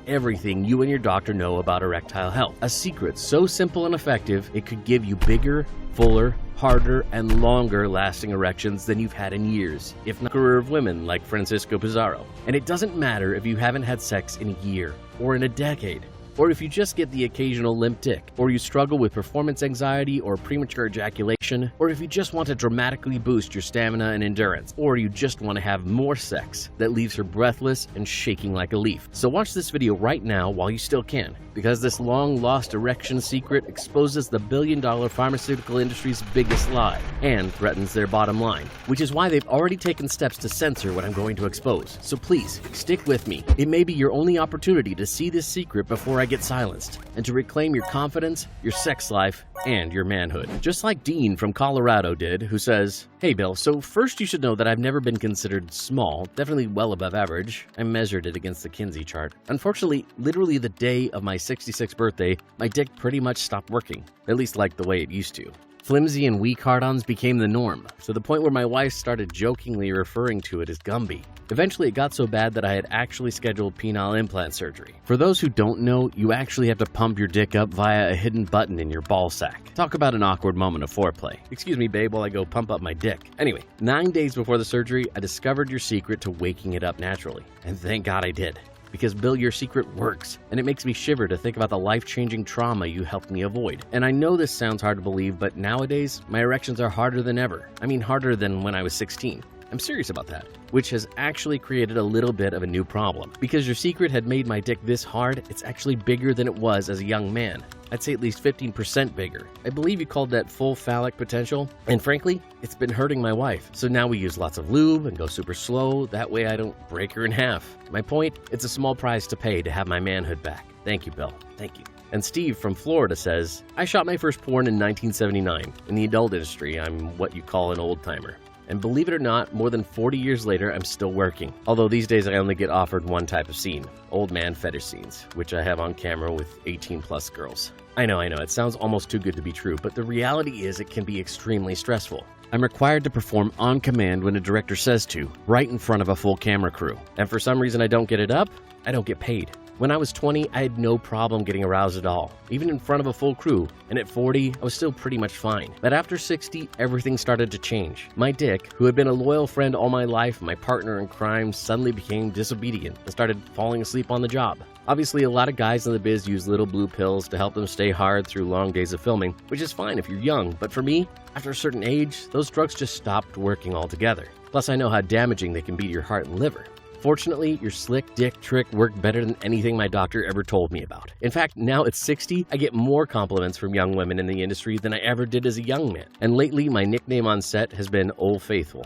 everything you and your doctor know about erectile health. A secret so simple and effective, it could give you bigger, fuller, harder, and longer lasting erections than you've had in years, if not a career of women like Francisco Pizarro. And it doesn't matter if you haven't had sex in a year or in a decade, or if you just get the occasional limp dick, or you struggle with performance anxiety or premature ejaculation, or if you just want to dramatically boost your stamina and endurance, or you just want to have more sex that leaves her breathless and shaking like a leaf. So watch this video right now while you still can, because this long-lost erection secret exposes the billion-dollar pharmaceutical industry's biggest lie and threatens their bottom line, which is why they've already taken steps to censor what I'm going to expose. So please, stick with me. It may be your only opportunity to see this secret before I get silenced, and to reclaim your confidence, your sex life, and your manhood. Just like Dean from Colorado did, who says, "Hey Bill, so first you should know that I've never been considered small, definitely well above average. I measured it against the Kinsey chart. Unfortunately, literally the day of my 66th birthday, my dick pretty much stopped working, at least like the way it used to. Flimsy and weak hard-ons became the norm, to the point where my wife started jokingly referring to it as Gumby. Eventually, it got so bad that I had actually scheduled penile implant surgery. For those who don't know, you actually have to pump your dick up via a hidden button in your ball sack. Talk about an awkward moment of foreplay. Excuse me, babe, while I go pump up my dick. Anyway, 9 days before the surgery, I discovered your secret to waking it up naturally. And thank God I did. Because Bill, your secret works, and it makes me shiver to think about the life-changing trauma you helped me avoid. And I know this sounds hard to believe, but nowadays, my erections are harder than ever. I mean, harder than when I was 16. I'm serious about that, which has actually created a little bit of a new problem. Because your secret had made my dick this hard, it's actually bigger than it was as a young man. I'd say at least 15% bigger. I believe you called that full phallic potential, and frankly, it's been hurting my wife. So now we use lots of lube and go super slow, that way I don't break her in half. My point, it's a small price to pay to have my manhood back. Thank you, Bill. Thank you. And Steve from Florida says, I shot my first porn in 1979. In the adult industry, I'm what you call an old-timer. And believe it or not, more than 40 years later, I'm still working. Although these days I only get offered one type of scene, old man fetish scenes, which I have on camera with 18-plus girls. I know, it sounds almost too good to be true, but the reality is it can be extremely stressful. I'm required to perform on command when a director says to, right in front of a full camera crew. And for some reason I don't get it up, I don't get paid. When I was 20, I had no problem getting aroused at all, even in front of a full crew, and at 40, I was still pretty much fine. But after 60, everything started to change. My dick, who had been a loyal friend all my life, my partner in crime, suddenly became disobedient and started falling asleep on the job. Obviously, a lot of guys in the biz use little blue pills to help them stay hard through long days of filming, which is fine if you're young, but for me, after a certain age, those drugs just stopped working altogether. Plus, I know how damaging they can be to your heart and liver. Fortunately, your slick dick trick worked better than anything my doctor ever told me about. In fact, now at 60, I get more compliments from young women in the industry than I ever did as a young man. And lately, my nickname on set has been Old Faithful.